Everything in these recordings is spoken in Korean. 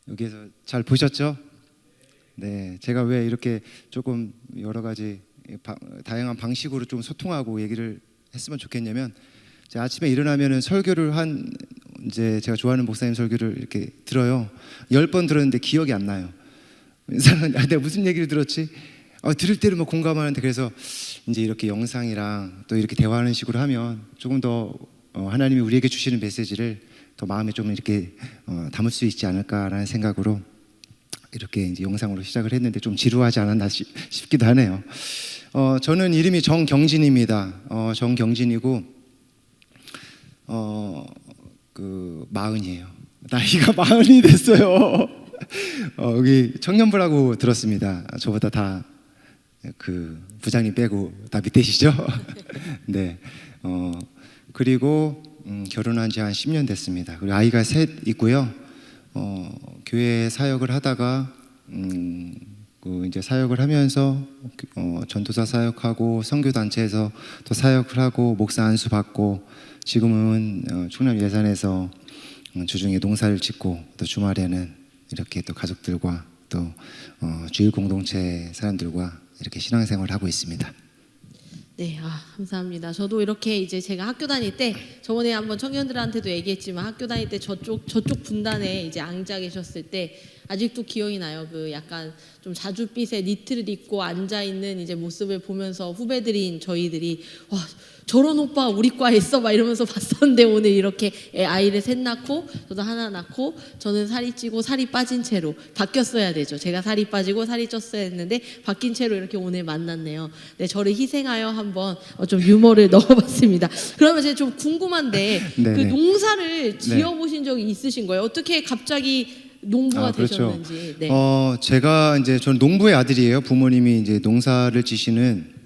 여기에서 잘 보셨죠? 네, 제가 왜 이렇게 조금 여러 가지 다양한 방식으로 좀 소통하고 얘기를 했으면 좋겠냐면, 제가 아침에 일어나면은 설교를 한 이제 제가 좋아하는 목사님 설교를 이렇게 들어요. 10번 들었는데 기억이 안 나요. 내가 무슨 얘기를 들었지? 들을 때는 뭐 공감하는데, 그래서 이제 이렇게 영상이랑 또 이렇게 대화하는 식으로 하면 조금 더 하나님이 우리에게 주시는 메시지를 더 마음에 좀 이렇게 담을 수 있지 않을까라는 생각으로 이렇게 이제 영상으로 시작을 했는데 좀 지루하지 않았나 싶기도 하네요. 저는 이름이 정경진입니다. 정경진이고 마흔이에요. 나이가 마흔이 됐어요. 여기 청년부라고 들었습니다. 저보다 다 그 부장님 빼고 다 밑에시죠? 네. 그리고 결혼한 지 한 10년 됐습니다. 그리고 아이가 셋 있고요. 교회 사역을 하다가 이제 사역을 하면서 전도사 사역하고 선교단체에서 또 사역을 하고 목사 안수 받고, 지금은 충남 예산에서 주중에 농사를 짓고, 또 주말에는 이렇게 또 가족들과 또 주일 공동체 사람들과 이렇게 신앙생활을 하고 있습니다. 네, 감사합니다. 저도 이렇게 이제 제가 학교 다닐 때, 저번에 한번 청년들한테도 얘기했지만, 학교 다닐 때 저쪽 분단에 이제 앉아 계셨을 때 아직도 기억이 나요. 그 약간 좀 자줏빛에 니트를 입고 앉아 있는 이제 모습을 보면서 후배들인 저희들이 와, 저런 오빠 우리 과에 있어 막 이러면서 봤었는데, 오늘 이렇게 아이를 셋 낳고 저도 하나 낳고, 저는 살이 찌고 살이 빠진 채로 바뀌었어야 되죠. 제가 살이 빠지고 살이 쪘어야 했는데 바뀐 채로 이렇게 오늘 만났네요. 네, 저를 희생하여 한번 좀 유머를 넣어봤습니다. 그러면 제가 좀 궁금한데 그 농사를 지어보신 적이 있으신 거예요? 어떻게 갑자기 농부가 그렇죠. 되셨는지. 네. 제가 이제 저는 농부의 아들이에요. 부모님이 이제 농사를 지시는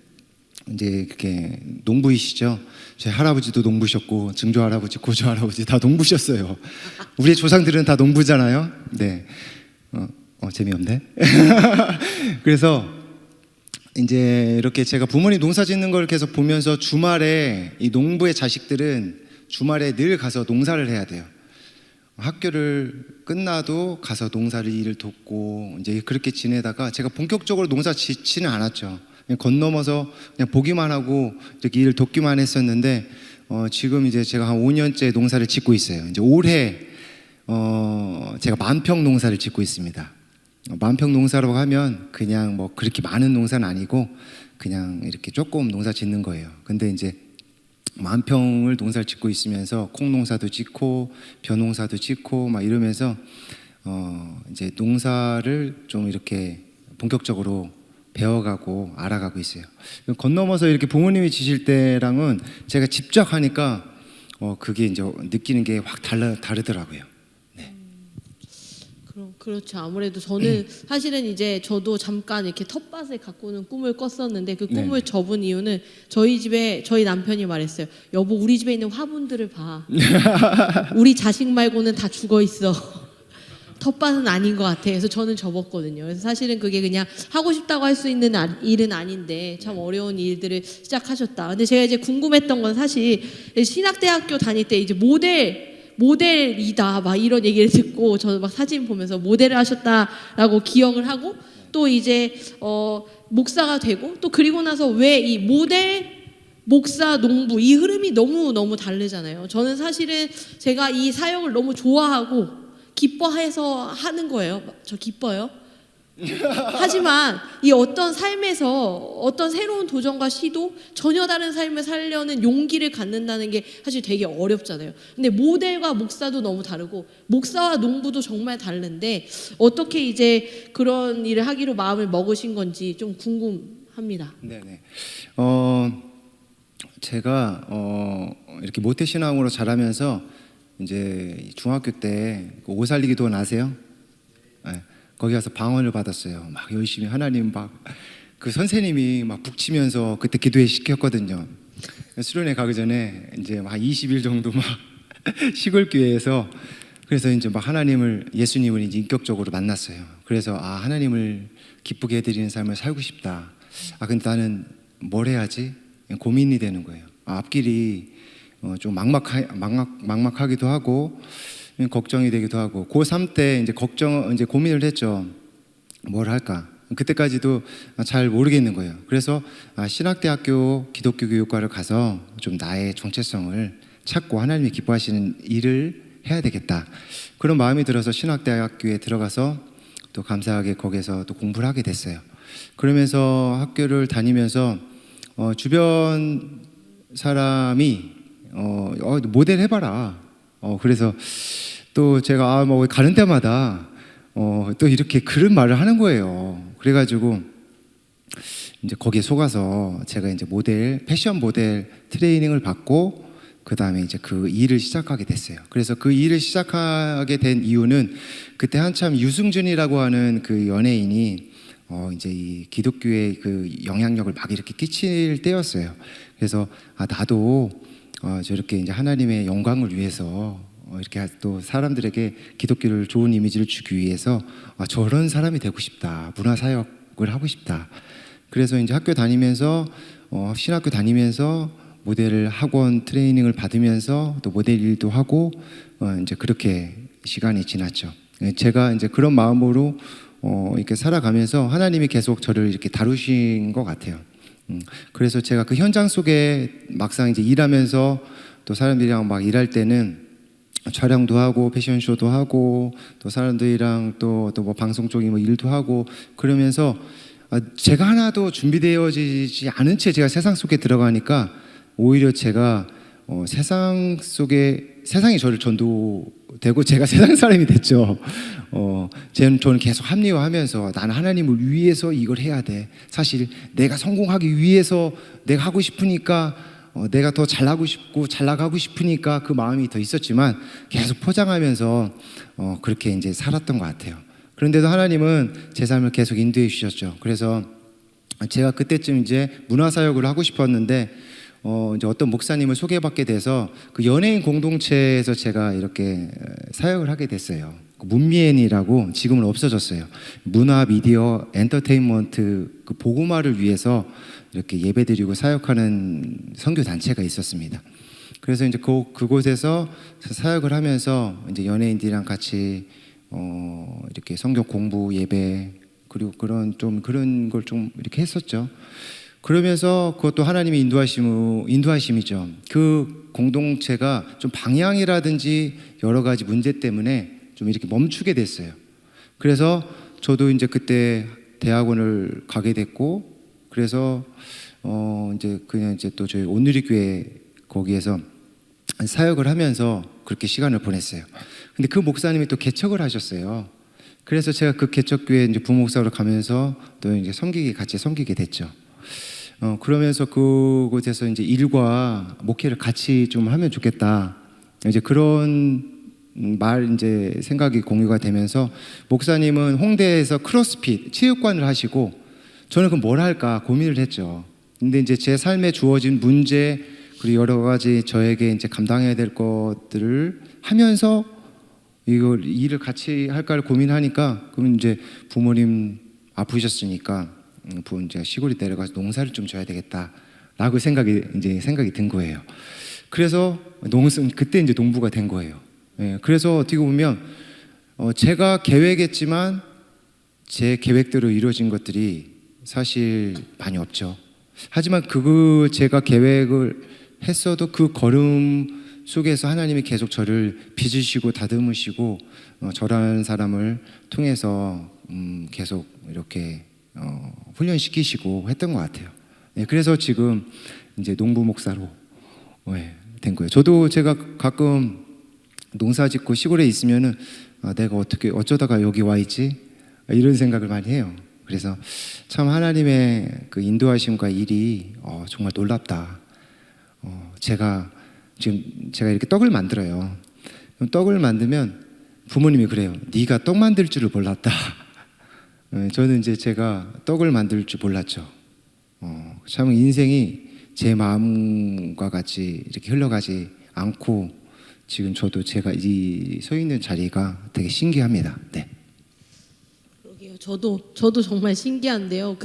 이제 그렇게 농부이시죠. 제 할아버지도 농부셨고, 증조 할아버지, 고조 할아버지 다 농부셨어요. 우리의 조상들은 다 농부잖아요. 네. 재미없네. 그래서 이제 이렇게 제가 부모님 농사 짓는 걸 계속 보면서, 주말에 이 농부의 자식들은 주말에 늘 가서 농사를 해야 돼요. 학교를 끝나도 가서 농사를 일을 돕고 이제 그렇게 지내다가, 제가 본격적으로 농사 짓지는 않았죠. 그냥 건너머서 그냥 보기만 하고 이렇게 일을 돕기만 했었는데, 지금 이제 제가 한 5년째 농사를 짓고 있어요. 이제 올해 제가 만평 농사를 짓고 있습니다. 만평 농사라고 하면 그냥 뭐 그렇게 많은 농사는 아니고 그냥 이렇게 조금 농사 짓는 거예요. 근데 이제 만평을 농사를 짓고 있으면서 콩농사도 짓고 벼농사도 짓고 막 이러면서 이제 농사를 좀 이렇게 본격적으로 배워가고 알아가고 있어요. 건너머서 이렇게 부모님이 지실 때랑은 제가 직접 하니까 그게 이제 느끼는 게 확 다르더라고요. 네. 그렇죠. 아무래도 저는 사실은 이제 저도 잠깐 이렇게 텃밭을 가꾸는 꿈을 꿨었는데, 그 꿈을 접은 이유는 저희 집에 저희 남편이 말했어요. 여보, 우리 집에 있는 화분들을 봐. 우리 자식 말고는 다 죽어 있어. 텃밭은 아닌 것 같아. 그래서 저는 접었거든요. 그래서 사실은 그게 그냥 하고 싶다고 할 수 있는 일은 아닌데 참 어려운 일들을 시작하셨다. 근데 제가 이제 궁금했던 건, 사실 신학대학교 다닐 때 이제 모델이다 막 이런 얘기를 듣고, 저도 막 사진 보면서 모델을 하셨다라고 기억을 하고, 또 이제 목사가 되고, 또 그리고 나서 왜 이 모델, 목사, 농부 이 흐름이 너무 다르잖아요. 저는 사실은 제가 이 사역을 너무 좋아하고 기뻐해서 하는 거예요. 저 기뻐요. 하지만 이 어떤 삶에서 어떤 새로운 도전과 시도, 전혀 다른 삶을 살려는 용기를 갖는다는 게 사실 되게 어렵잖아요. 근데 모델과 목사도 너무 다르고, 목사와 농부도 정말 다른데 어떻게 이제 그런 일을 하기로 마음을 먹으신 건지 좀 궁금합니다. 네네. 제가 이렇게 모태신앙으로 자라면서 이제 중학교 때 오살리기도원 아세요? 네. 거기 가서 방언을 받았어요. 막 열심히 하나님 막 그 선생님이 막 북치면서 그때 기도회 시켰거든요. 수련회 가기 전에 이제 한 20일 정도 막 시골 교회에서, 그래서 이제 막 예수님을 이제 인격적으로 만났어요. 그래서 하나님을 기쁘게 해드리는 삶을 살고 싶다. 근데 나는 뭘 해야지? 고민이 되는 거예요. 앞길이 좀 막막하기도 하고, 걱정이 되기도 하고 고3 때 이제 고민을 했죠. 뭘 할까? 그때까지도 잘 모르겠는 거예요. 그래서 신학대학교 기독교 교육과를 가서 좀 나의 정체성을 찾고 하나님이 기뻐하시는 일을 해야 되겠다. 그런 마음이 들어서 신학대학교에 들어가서 또 감사하게 거기서 또 공부를 하게 됐어요. 그러면서 학교를 다니면서 주변 사람이 모델 해봐라. 그래서 또 제가 뭐 가는 데마다 또 이렇게 그런 말을 하는 거예요. 그래가지고 이제 거기에 속아서 제가 이제 패션 모델 트레이닝을 받고 그 다음에 이제 그 일을 시작하게 됐어요. 그래서 그 일을 시작하게 된 이유는 그때 한참 유승준이라고 하는 그 연예인이 이제 이 기독교의 그 영향력을 막 이렇게 끼칠 때였어요. 그래서 나도 저렇게 이제 하나님의 영광을 위해서 이렇게 또 사람들에게 기독교를 좋은 이미지를 주기 위해서 저런 사람이 되고 싶다. 문화 사역을 하고 싶다. 그래서 이제 학교 다니면서 신학교 다니면서 모델 학원 트레이닝을 받으면서 또 모델 일도 하고 이제 그렇게 시간이 지났죠. 제가 이제 그런 마음으로 이렇게 살아가면서 하나님이 계속 저를 이렇게 다루신 것 같아요. 그래서 제가 그 현장 속에 막상 이제 일하면서 또 사람들이랑 막 일할 때는 촬영도 하고 패션쇼도 하고 또 사람들이랑 또 뭐 방송 쪽에 뭐 일도 하고 그러면서 제가 하나도 준비되어지지 않은 채 제가 세상 속에 들어가니까 오히려 제가 세상이 저를 전도되고 제가 세상 사람이 됐죠. 저는 계속 합리화하면서 나는 하나님을 위해서 이걸 해야 돼. 사실 내가 성공하기 위해서 내가 하고 싶으니까 내가 더 잘나고 싶고 잘 나가고 싶으니까 그 마음이 더 있었지만 계속 포장하면서 그렇게 이제 살았던 것 같아요. 그런데도 하나님은 제 삶을 계속 인도해 주셨죠. 그래서 제가 그때쯤 이제 문화사역을 하고 싶었는데 이제 어떤 목사님을 소개받게 돼서 그 연예인 공동체에서 제가 이렇게 사역을 하게 됐어요. 문미엔이라고 지금은 없어졌어요. 문화, 미디어, 엔터테인먼트 그 복음화를 위해서 이렇게 예배드리고 사역하는 선교 단체가 있었습니다. 그래서 이제 그곳에서 사역을 하면서 이제 연예인들이랑 같이 이렇게 성경 공부 예배 그리고 그런 걸 좀 이렇게 했었죠. 그러면서 그것도 하나님의 인도하심이죠. 그 공동체가 좀 방향이라든지 여러 가지 문제 때문에 좀 이렇게 멈추게 됐어요. 그래서 저도 이제 그때 대학원을 가게 됐고, 그래서 이제 그냥 이제 또 저희 온누리교회 거기에서 사역을 하면서 그렇게 시간을 보냈어요. 근데 그 목사님이 또 개척을 하셨어요. 그래서 제가 그 개척교회 이제 부목사로 가면서 또 이제 같이 섬기게 됐죠. 그러면서 그곳에서 이제 일과 목회를 같이 좀 하면 좋겠다. 이제 그런 이제 생각이 공유가 되면서 목사님은 홍대에서 크로스핏 체육관을 하시고 저는 그럼 뭘 할까 고민을 했죠. 근데 이제 제 삶에 주어진 문제 그리고 여러 가지 저에게 이제 감당해야 될 것들을 하면서 이걸 일을 같이 할까를 고민하니까 그러면 이제 부모님 아프셨으니까 제가 시골에 내려가서 농사를 좀 져야 되겠다라고 생각이 든 거예요. 그래서 그때 이제 농부가 된 거예요. 예, 그래서 어떻게 보면 제가 계획했지만 제 계획대로 이루어진 것들이 사실 많이 없죠. 하지만 제가 계획을 했어도 그 걸음 속에서 하나님이 계속 저를 빚으시고 다듬으시고 저라는 사람을 통해서 계속 이렇게 훈련시키시고 했던 것 같아요. 네, 그래서 지금 이제 농부 목사로 된 거예요. 저도 제가 가끔 농사 짓고 시골에 있으면은 내가 어쩌다가 여기 와 있지? 이런 생각을 많이 해요. 그래서 참 하나님의 그 인도하심과 일이 정말 놀랍다. 제가 이렇게 떡을 만들어요. 그럼 떡을 만들면 부모님이 그래요. 네가 떡 만들 줄을 몰랐다. 저는 이제 제가 떡을 만들 줄 몰랐죠. 참 인생이 제 마음과 같이 이렇게 흘러가지 않고 지금 제가 서 있는 자리가 되게 신기합니다. 네. 그러게요. 저도 정말 신기한데요.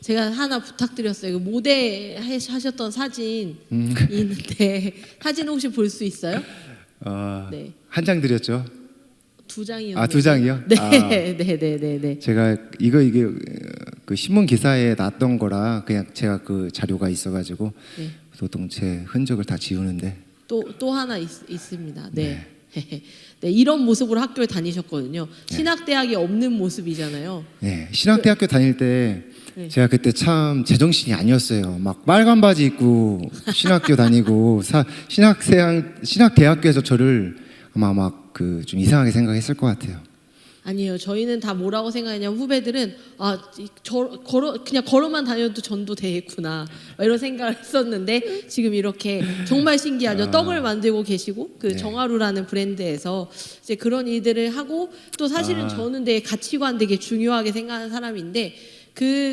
제가 하나 부탁드렸어요. 모델 하셨던 사진 있는데 사진 혹시 볼 수 있어요? 네. 한 장 드렸죠. 2장이요. 아, 2장이요? 네, 아, 네, 네, 네, 네. 제가 이게 그 신문 기사에 났던 거라 그냥 제가 그 자료가 있어가지고 네. 보통 제 흔적을 다 지우는데. 또 하나 있습니다. 네. 네, 이런 모습으로 학교에 다니셨거든요. 신학대학이 없는 모습이잖아요. 네, 신학대학교 다닐 때 네. 제가 그때 참 제정신이 아니었어요. 막 빨간 바지 입고 신학교 다니고 신학대학교에서 저를 아마 막 그 좀 이상하게 생각했을 것 같아요. 아니에요. 저희는 다 뭐라고 생각했냐면 후배들은 그냥 걸어만 다녀도 전도되겠구나 이런 생각을 했었는데 지금 이렇게 정말 신기하죠. 떡을 만들고 계시고 그 네. 정화루라는 브랜드에서 이제 그런 일들을 하고 또 사실은 저는 되게 가치관 되게 중요하게 생각하는 사람인데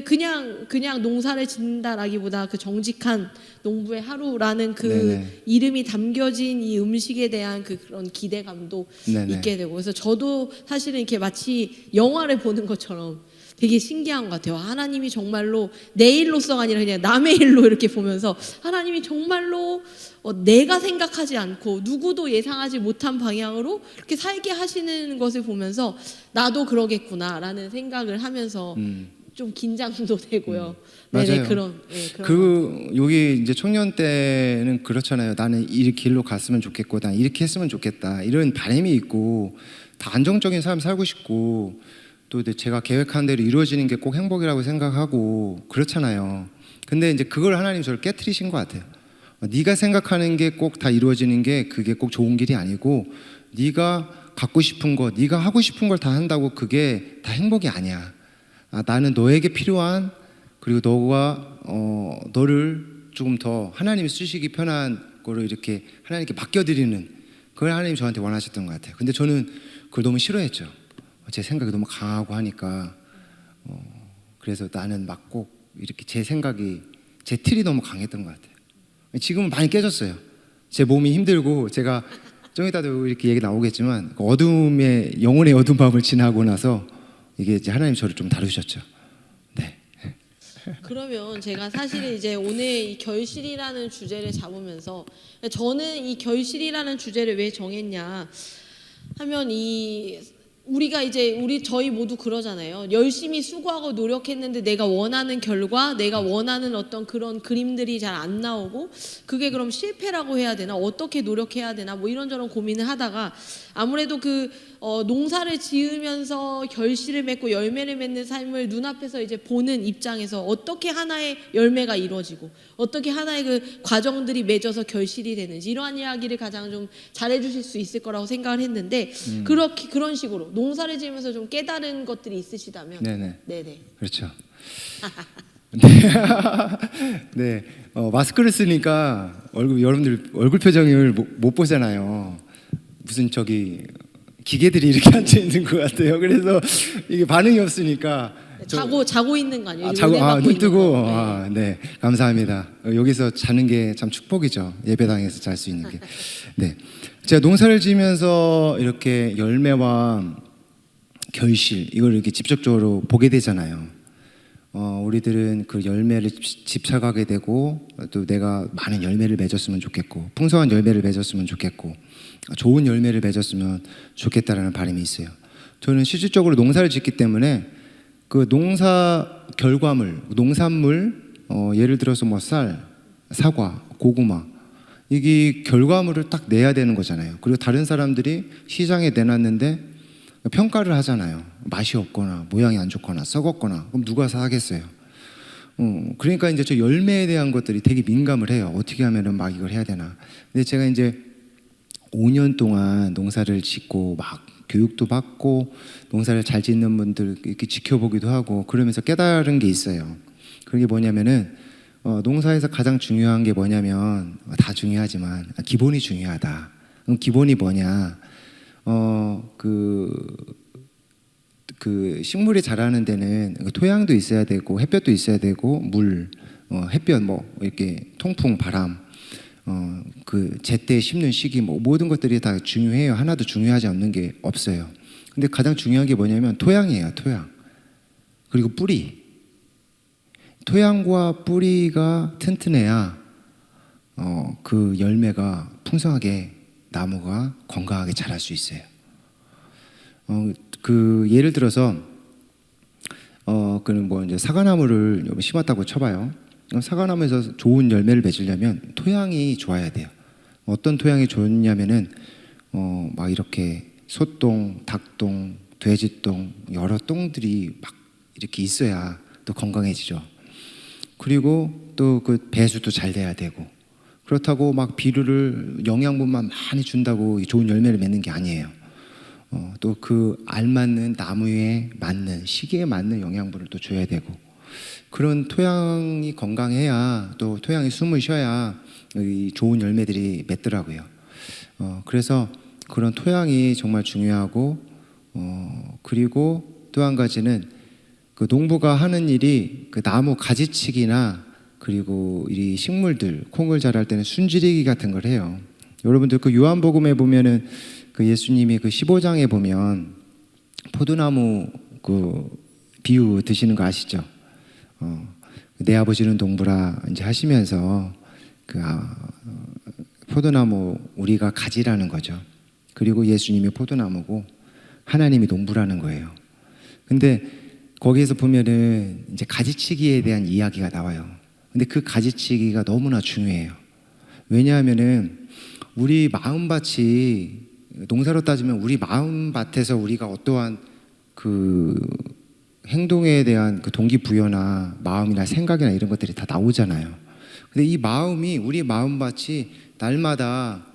그냥 농사를 짓는다라기보다 그 정직한 농부의 하루라는 그 네네. 이름이 담겨진 이 음식에 대한 그런 기대감도 네네. 있게 되고 그래서 저도 사실은 이렇게 마치 영화를 보는 것처럼 되게 신기한 것 같아요. 하나님이 정말로 내 일로서가 아니라 그냥 남의 일로 이렇게 보면서 하나님이 정말로 내가 생각하지 않고 누구도 예상하지 못한 방향으로 이렇게 살게 하시는 것을 보면서 나도 그러겠구나라는 생각을 하면서 좀 긴장도 되고요. 네네, 맞아요. 그런 그런 여기 이제 청년 때는 그렇잖아요. 나는 이 길로 갔으면 좋겠고, 난 이렇게 했으면 좋겠다. 이런 바람이 있고, 다 안정적인 삶 살고 싶고, 또 이제 제가 계획한 대로 이루어지는 게 꼭 행복이라고 생각하고 그렇잖아요. 근데 이제 그걸 하나님 저를 깨트리신 것 같아요. 네가 생각하는 게 꼭 다 이루어지는 게 그게 꼭 좋은 길이 아니고, 네가 갖고 싶은 거, 네가 하고 싶은 걸 다 한다고 그게 다 행복이 아니야. 나는 너에게 필요한 그리고 너가 너를 조금 더 하나님이 쓰시기 편한 거를 이렇게 하나님께 맡겨드리는 그걸 하나님이 저한테 원하셨던 것 같아요. 근데 저는 그걸 너무 싫어했죠. 제 생각이 너무 강하고 하니까 그래서 나는 막 꼭 이렇게 제 생각이 제 틀이 너무 강했던 것 같아요. 지금은 많이 깨졌어요. 제 몸이 힘들고 제가 좀 이따도 이렇게 얘기 나오겠지만 그 어둠의 영혼의 어두운 밤을 지나고 나서 이게 이제 하나님 저를 좀 다루셨죠. 네. 그러면 제가 사실은 이제 오늘 이 결실이라는 주제를 잡으면서 저는 이 결실이라는 주제를 왜 정했냐 하면 저희 모두 그러잖아요. 열심히 수고하고 노력했는데 내가 원하는 결과, 내가 원하는 어떤 그런 그림들이 잘 안 나오고 그게 그럼 실패라고 해야 되나? 어떻게 노력해야 되나? 뭐 이런저런 고민을 하다가 아무래도 농사를 지으면서 결실을 맺고 열매를 맺는 삶을 눈앞에서 이제 보는 입장에서 어떻게 하나의 열매가 이루어지고 어떻게 하나의 그 과정들이 맺어서 결실이 되는지 이러한 이야기를 가장 좀 잘해주실 수 있을 거라고 생각을 했는데 그런 식으로 농사를 지으면서 좀 깨달은 것들이 있으시다면 네네. 그렇죠. 네. 네. 마스크를 쓰니까 여러분들 얼굴 표정을 못 보잖아요. 무슨 기계들이 이렇게 앉아 있는 것 같아요. 그래서 이게 반응이 없으니까 자고 있는 거 아니에요? 눈 뜨고 네. 네, 감사합니다. 여기서 자는 게 참 축복이죠. 예배당에서 잘 수 있는 게. 네, 제가 농사를 지으면서 이렇게 열매와 결실 이걸 이렇게 직접적으로 보게 되잖아요. 우리들은 그 열매를 집착하게 되고 또 내가 많은 열매를 맺었으면 좋겠고 풍성한 열매를 맺었으면 좋겠고 좋은 열매를 맺었으면 좋겠다라는 바람이 있어요. 저는 실질적으로 농사를 짓기 때문에 그 농사 결과물, 농산물 예를 들어서 뭐 쌀, 사과, 고구마 이게 결과물을 딱 내야 되는 거잖아요. 그리고 다른 사람들이 시장에 내놨는데 평가를 하잖아요. 맛이 없거나 모양이 안 좋거나 썩었거나 그럼 누가 사겠어요? 그러니까 이제 저 열매에 대한 것들이 되게 민감을 해요. 어떻게 하면은 막 이걸 해야 되나. 근데 제가 이제 5년 동안 농사를 짓고 막 교육도 받고 농사를 잘 짓는 분들 이렇게 지켜보기도 하고 그러면서 깨달은 게 있어요. 그게 뭐냐면은 농사에서 가장 중요한 게 뭐냐면 다 중요하지만 기본이 중요하다. 그럼 기본이 뭐냐? 그 식물이 자라는 데는 토양도 있어야 되고 햇볕도 있어야 되고 물, 햇볕 뭐 이렇게 통풍, 바람, 그 제때 심는 시기 뭐 모든 것들이 다 중요해요. 하나도 중요하지 않는 게 없어요. 근데 가장 중요한 게 뭐냐면 토양이에요. 토양. 그리고 뿌리. 토양과 뿌리가 튼튼해야 그 열매가 풍성하게 나무가 건강하게 자랄 수 있어요. 그 예를 들어서 그는 뭐 이제 사과나무를 심었다고 쳐봐요. 사과나무에서 좋은 열매를 맺으려면 토양이 좋아야 돼요. 어떤 토양이 좋냐면은 막 이렇게 소똥, 닭똥, 돼지똥 여러 똥들이 막 이렇게 있어야 또 건강해지죠. 그리고 또 그 배수도 잘 돼야 되고, 그렇다고 막 비료를 영양분만 많이 준다고 좋은 열매를 맺는 게 아니에요. 또 그 알맞는 나무에 맞는 시기에 맞는 영양분을 또 줘야 되고, 그런 토양이 건강해야 또 토양이 숨을 쉬어야 이 좋은 열매들이 맺더라고요. 그래서 그런 토양이 정말 중요하고, 그리고 또 한 가지는 그 농부가 하는 일이 그 나무 가지치기나 그리고 이 식물들 콩을 자랄 때는 순지리기 같은 걸 해요. 여러분들 그 요한복음에 보면은 그 예수님이 그 15장에 보면 포도나무 그 비유 드시는 거 아시죠? 내 아버지는 농부라 이제 하시면서 그 포도나무 우리가 가지라는 거죠. 그리고 예수님이 포도나무고 하나님이 농부라는 거예요. 근데 거기에서 보면은 이제 가지치기에 대한 이야기가 나와요. 근데 그 가지치기가 너무나 중요해요. 왜냐하면은 우리 마음밭이 농사로 따지면 우리 마음밭에서 우리가 어떠한 그 행동에 대한 그 동기부여나 마음이나 생각이나 이런 것들이 다 나오잖아요. 근데 이 마음이 우리 마음밭이 날마다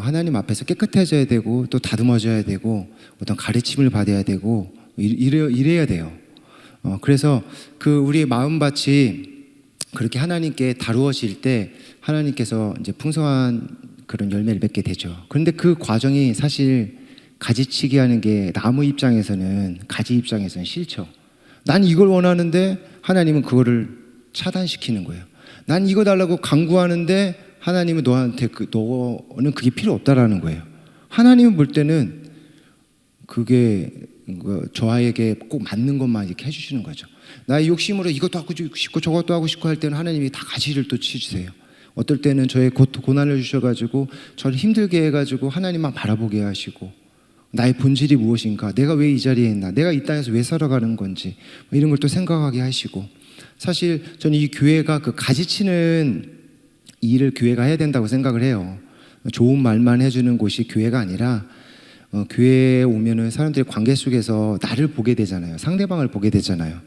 하나님 앞에서 깨끗해져야 되고 또 다듬어져야 되고 어떤 가르침을 받아야 되고 이래야 돼요. 그래서 그 우리 마음밭이 그렇게 하나님께 다루어질 때 하나님께서 이제 풍성한 그런 열매를 맺게 되죠. 그런데 그 과정이 사실 가지치기 하는 게 나무 입장에서는 가지 입장에서는 싫죠. 난 이걸 원하는데 하나님은 그거를 차단시키는 거예요. 난 이거 달라고 간구하는데 하나님은 너한테 너는 그게 필요 없다라는 거예요. 하나님은 볼 때는 그게 저에게 꼭 맞는 것만 이렇게 해주시는 거죠. 나의 욕심으로 이것도 하고 싶고 저것도 하고 싶고 할 때는 하나님이 다 가지를 또 치주세요. 어떨 때는 저의 고난을 주셔가지고 저를 힘들게 해가지고 하나님만 바라보게 하시고, 나의 본질이 무엇인가, 내가 왜 이 자리에 있나, 내가 이 땅에서 왜 살아가는 건지 이런 걸 또 생각하게 하시고, 사실 저는 이 교회가 그 가지치는 일을 교회가 해야 된다고 생각을 해요. 좋은 말만 해주는 곳이 교회가 아니라 교회에 오면은 사람들이 관계 속에서 나를 보게 되잖아요. 상대방을 보게 되잖아요.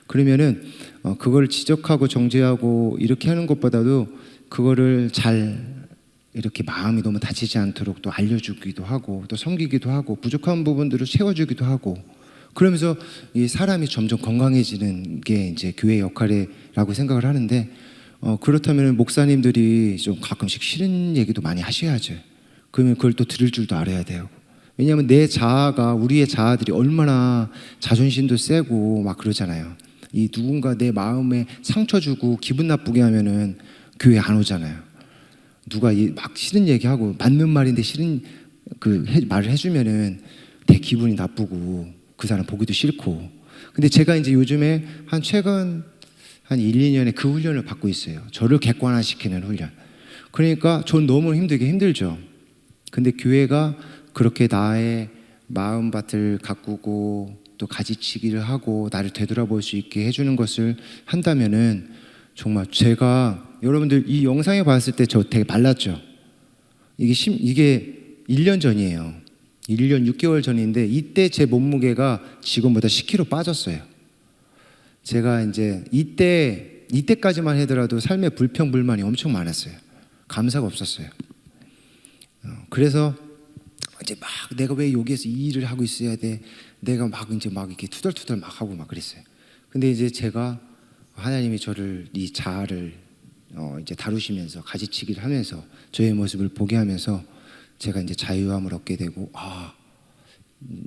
그러면은 그걸 지적하고 정죄하고 이렇게 하는 것보다도 그거를 잘 이렇게 마음이 너무 다치지 않도록 또 알려주기도 하고 또 섬기기도 하고 부족한 부분들을 채워주기도 하고, 그러면서 이 사람이 점점 건강해지는 게 이제 교회의 역할이라고 생각을 하는데, 그렇다면 목사님들이 좀 가끔씩 싫은 얘기도 많이 하셔야죠. 그러면 그걸 또 들을 줄도 알아야 돼요. 왜냐하면 내 자아가, 우리의 자아들이 얼마나 자존심도 세고 막 그러잖아요. 이 누군가 내 마음에 상처 주고 기분 나쁘게 하면은 교회 안 오잖아요. 누가 막 싫은 얘기하고 맞는 말인데 싫은 그 말을 해주면은 내 기분이 나쁘고 그 사람 보기도 싫고. 근데 제가 이제 요즘에 최근 한 1, 2년에 그 훈련을 받고 있어요. 저를 객관화시키는 훈련. 그러니까 전 너무 힘들죠. 근데 교회가 그렇게 나의 마음밭을 가꾸고 또 가지치기를 하고 나를 되돌아볼 수 있게 해주는 것을 한다면은 정말 제가, 여러분들 이 영상에 봤을 때 저 되게 말랐죠. 이게 1년 전이에요. 1년 6개월 전인데 이때 제 몸무게가 지금보다 10kg 빠졌어요. 제가 이제 이때까지만 하더라도 삶에 불평불만이 엄청 많았어요. 감사가 없었어요. 그래서 이제 막 내가 왜 여기에서 이 일을 하고 있어야 돼? 내가 막 이렇게 투덜투덜 막 하고 막 그랬어요. 근데 이제 제가 하나님이 저를 이 자아를 이제 다루시면서 가지치기를 하면서 저의 모습을 보게 하면서 제가 이제 자유함을 얻게 되고,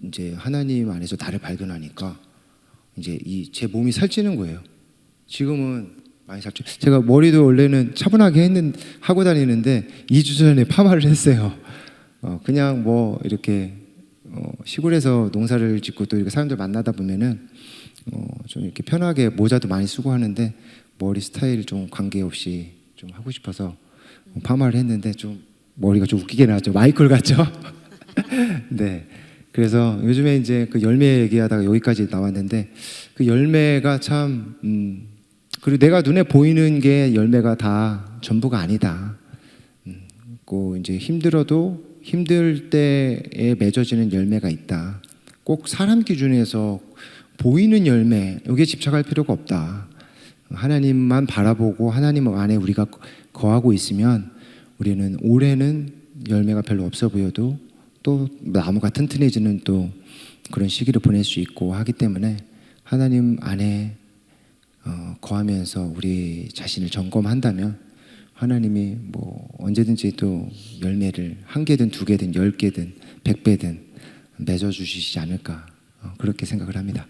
이제 하나님 안에서 나를 발견하니까 이제 제 몸이 살찌는 거예요. 지금은 많이 살쪄. 제가 머리도 원래는 차분하게 하고 다니는데 2주 전에 파마를 했어요. 그냥 뭐 이렇게 시골에서 농사를 짓고 또 이렇게 사람들 만나다 보면은 좀 이렇게 편하게 모자도 많이 쓰고 하는데 머리 스타일 좀 관계없이 좀 하고 싶어서 파마를 했는데 좀 머리가 좀 웃기게 나왔죠. 마이클 같죠? 네. 그래서 요즘에 이제 그 열매 얘기하다가 여기까지 나왔는데 그 열매가 참 그리고 내가 눈에 보이는 게 열매가 다 전부가 아니다. 꼭 이제 힘들어도 힘들 때에 맺어지는 열매가 있다. 꼭 사람 기준에서 보이는 열매 여기에 집착할 필요가 없다. 하나님만 바라보고 하나님 안에 우리가 거하고 있으면 우리는 올해는 열매가 별로 없어 보여도 또 나무가 튼튼해지는 또 그런 시기를 보낼 수 있고 하기 때문에 하나님 안에 거하면서 우리 자신을 점검한다면 하나님이 뭐 언제든지 또 열매를 한 개든 두 개든 10개든 100배든 맺어주시지 않을까 그렇게 생각을 합니다.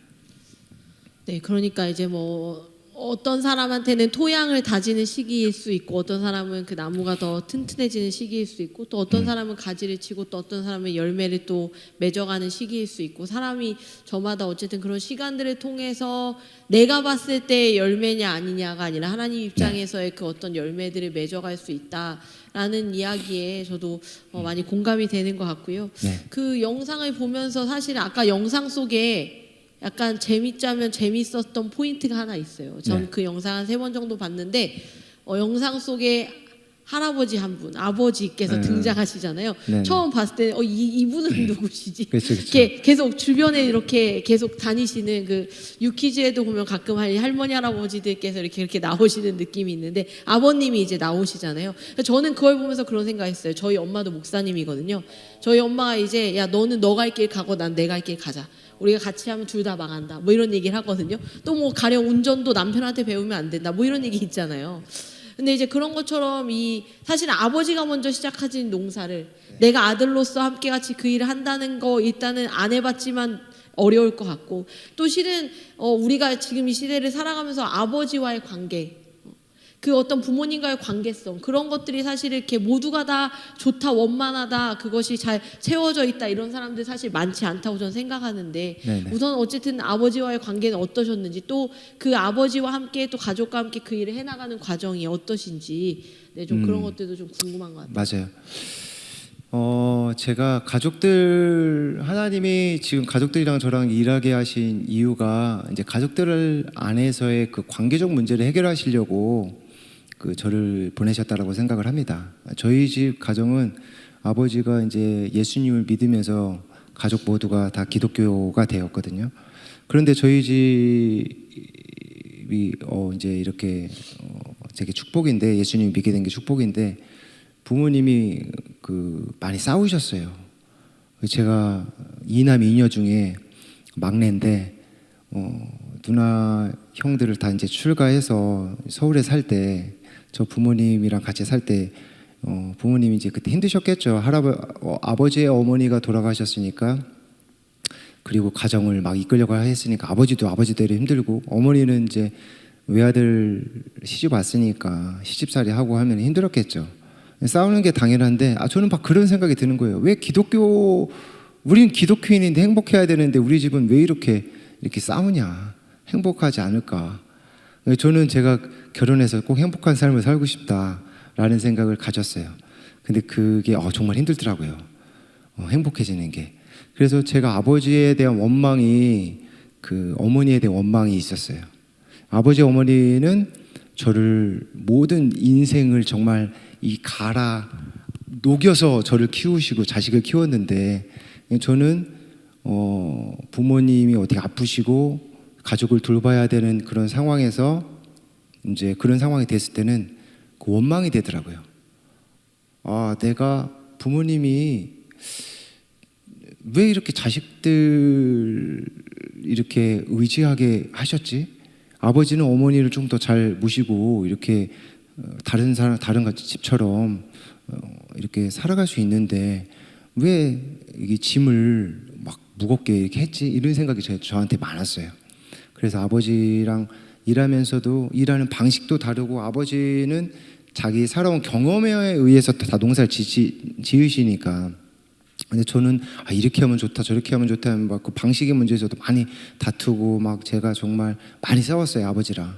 네, 그러니까 이제 뭐 어떤 사람한테는 토양을 다지는 시기일 수 있고 어떤 사람은 그 나무가 더 튼튼해지는 시기일 수 있고 또 어떤 사람은 가지를 치고 또 어떤 사람은 열매를 또 맺어가는 시기일 수 있고 사람이 저마다 어쨌든 그런 시간들을 통해서 내가 봤을 때 열매냐 아니냐가 아니라 하나님 입장에서의 그 어떤 열매들을 맺어갈 수 있다라는 이야기에 저도 많이 공감이 되는 것 같고요. 네. 그 영상을 보면서 사실 아까 영상 속에 약간 재밌자면 재밌었던 포인트가 하나 있어요. 전 그 영상 한 3번 정도 봤는데 영상 속에 할아버지 한 분, 아버지께서 등장하시잖아요. 네. 처음 봤을 때 이분은 누구시지? 그렇죠. 이렇게 계속 주변에 이렇게 계속 다니시는 그 유퀴즈에도 보면 가끔 할머니 할아버지들께서 이렇게 나오시는 느낌이 있는데 아버님이 이제 나오시잖아요. 저는 그걸 보면서 그런 생각했어요. 저희 엄마도 목사님이거든요. 저희 엄마가 이제 야 너는 너 갈 길 가고 난 내 갈 길 가자. 우리가 같이 하면 둘 다 망한다. 뭐 이런 얘기를 하거든요. 또 뭐 가령 운전도 남편한테 배우면 안 된다. 뭐 이런 얘기 있잖아요. 근데 이제 그런 것처럼 사실 아버지가 먼저 시작하신 농사를 내가 아들로서 함께 같이 그 일을 한다는 거 일단은 안 해봤지만 어려울 것 같고 또 실은 우리가 지금 이 시대를 살아가면서 아버지와의 관계 그 어떤 부모님과의 관계성 그런 것들이 사실 이렇게 모두가 다 좋다 원만하다 그것이 잘 채워져 있다 이런 사람들 사실 많지 않다고 저는 생각하는데 네네. 우선 어쨌든 아버지와의 관계는 어떠셨는지 또 그 아버지와 함께 또 가족과 함께 그 일을 해나가는 과정이 어떠신지 네, 좀 그런 것들도 좀 궁금한 것 같아요. 맞아요. 제가 하나님이 지금 가족들이랑 저랑 일하게 하신 이유가 이제 가족들 안에서의 그 관계적 문제를 해결하시려고 저를 보내셨다라고 생각을 합니다. 저희 집 가정은 아버지가 이제 예수님을 믿으면서 가족 모두가 다 기독교가 되었거든요. 그런데 저희 집이 이제 이렇게 되게 축복인데 예수님 믿게 된 게 축복인데 부모님이 많이 싸우셨어요. 제가 2남 2녀 중에 막내인데 누나 형들을 다 이제 출가해서 서울에 살 때 저 부모님이랑 같이 살 때 부모님이 이제 그때 힘드셨겠죠. 아버지의 어머니가 돌아가셨으니까 그리고 가정을 막 이끌려고 했으니까 아버지도 아버지대로 힘들고 어머니는 이제 외아들 시집 왔으니까 시집살이 하고 하면 힘들었겠죠. 싸우는 게 당연한데 저는 막 그런 생각이 드는 거예요. 왜 우린 기독교인인데 행복해야 되는데 우리 집은 왜 이렇게 싸우냐. 행복하지 않을까. 저는 제가 결혼해서 꼭 행복한 삶을 살고 싶다라는 생각을 가졌어요. 근데 그게 정말 힘들더라고요. 행복해지는 게. 그래서 제가 아버지에 대한 원망이 어머니에 대한 원망이 있었어요. 아버지 어머니는 저를 모든 인생을 정말 녹여서 저를 키우시고 자식을 키웠는데 저는 부모님이 어떻게 아프시고 가족을 돌봐야 되는 그런 상황에서 이제 그런 상황이 됐을 때는 원망이 되더라고요. 내가 부모님이 왜 이렇게 자식들 이렇게 의지하게 하셨지? 아버지는 어머니를 좀 더 잘 모시고 이렇게 다른 집처럼 이렇게 살아갈 수 있는데 왜 이게 짐을 막 무겁게 이렇게 했지? 이런 생각이 저한테 많았어요. 그래서 아버지랑 일하면서도 일하는 방식도 다르고 아버지는 자기 살아온 경험에 의해서 다 농사를 지으시니까 근데 저는 이렇게 하면 좋다 저렇게 하면 좋다 하면 막 그 방식의 문제에서도 많이 다투고 막 제가 정말 많이 싸웠어요. 아버지랑